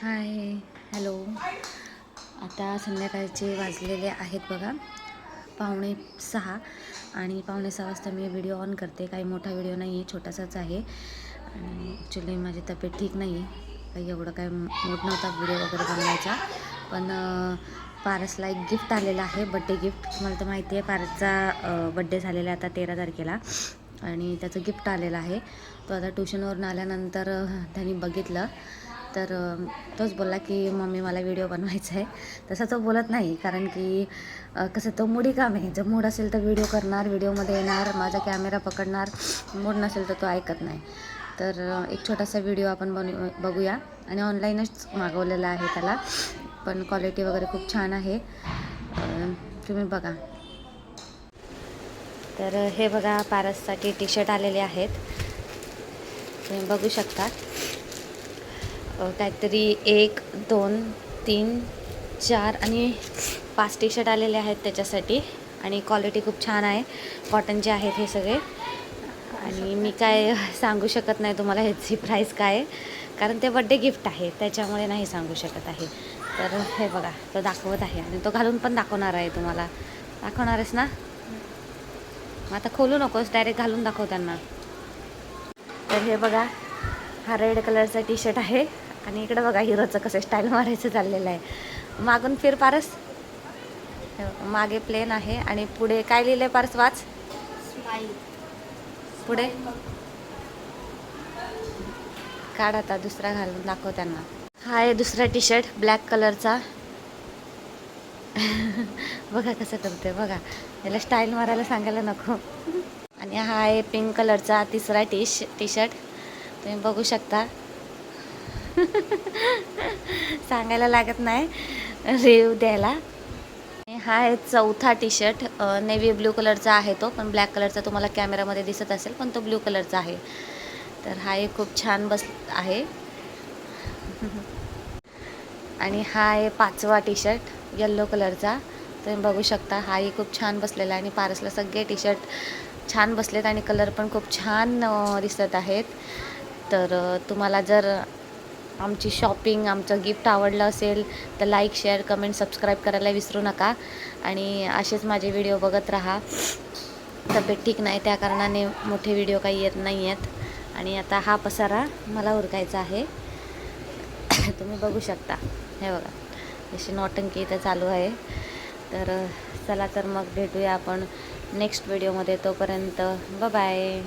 हाय, hello. आता संध्याकाळचे वाजलेले आहेत बघा 5:45 आणि 5:45 वाजता मी व्हिडिओ ऑन करते. काही मोठा व्हिडिओ नाही आहे, छोटासाच आहे. आणि ॲक्च्युली माझी तब्येत ठीक नाही आहे, काही एवढं काय मूड नव्हता व्हिडिओ वगैरे बनवायचा. पण पारसला एक गिफ्ट आलेलं आहे, बड्डे गिफ्ट. तुम्हाला तर माहिती आहे पारसचा बड्डे झालेला आहे आता 13 तारखेला आणि त्याचं गिफ्ट आलेलं आहे. तो आता ट्युशनवरून आल्यानंतर त्यांनी बघितलं तर तोच बोलला की मम्मी मला व्हिडिओ बनवायचा आहे. तसा तो बोलत नाही, कारण की कसं तो मूडी काम आहे. जर मूड असेल तर व्हिडिओ करणार, व्हिडिओमध्ये येणार, माझा कॅमेरा पकडणार. मूड नसेल तर तो ऐकत नाही. तर एक छोटासा व्हिडिओ आपण बघूया. आणि ऑनलाईनच मागवलेला आहे त्याला, पण क्वालिटी वगैरे खूप छान आहे. तुम्ही बघा. तर हे बघा पारससाठी टी शर्ट आलेले आहेत, तुम्ही बघू शकता. काहीतरी 1 2 3 4 आणि 5 टी शर्ट आलेले आहेत त्याच्यासाठी. आणि क्वालिटी खूप छान आहे, कॉटनचे आहेत हे सगळे. आणि मी काय सांगू शकत नाही तुम्हाला ह्याची प्राईस काय आहे, कारण ते बड्डे गिफ्ट आहे त्याच्यामुळे नाही सांगू शकत आहे. तर हे बघा तो दाखवत आहे आणि तो घालून पण दाखवणार आहे. तुम्हाला दाखवणार आहेस ना, मग आता खोलू नकोस, डायरेक्ट घालून दाखव त्यांना. तर हे बघा, हा रेड कलरचा टी शर्ट आहे. आणि इकडं बघा हिरोचं कसं स्टाईल मारायचं चाललेलं आहे. मागून फिर पारस. मागे प्लेन आहे आणि पुढे काय लिहिलं आहे पारस, वाच. पुढे काढ, आता दुसरा घालून दाखव त्यांना. हा आहे दुसरा टी शर्ट ब्लॅक कलरचा. बघा कसं करते बघा, याला स्टाईल मारायला सांगायला नको. आणि हा आहे पिंक कलरचा तिसरा टी शर्ट, तुम्ही बघू शकता. सांगायला लागत नाही रिव्ह्यू द्यायला. हा आहे चौथा टी शर्ट, नेव्ही ब्ल्यू कलरचा आहे तो, पण ब्लॅक कलरचा तुम्हाला कॅमेरामध्ये दिसत असेल, पण तो ब्ल्यू कलरचा आहे. तर हा एक खूप छान बस आहे. आणि हा आहे 5वा टी शर्ट येल्लो कलरचा, तुम्ही बघू शकता. हाही खूप छान बसलेला आहे आणि पारसला सगळे टी शर्ट छान बसलेत आणि कलर पण खूप छान दिसत आहेत. तर तुम्हाला जर आमची शॉपिंग, आमचं गिफ्ट आवडलं असेल तर लाईक, शेअर, कमेंट, सबस्क्राईब करायला विसरू नका. आणि असेच माझे व्हिडिओ बघत राहा. तब्येत ठीक नाही त्या कारणाने मोठे व्हिडिओ काही येत नाही आहेत. आणि आता हा पसारा मला उरकायचा आहे. तुम्ही बघू शकता, हे बघा जशी नौटंकी इथं चालू आहे. तर चला तर मग भेटूया आपण नेक्स्ट व्हिडिओमध्ये. तोपर्यंत बाय बाय.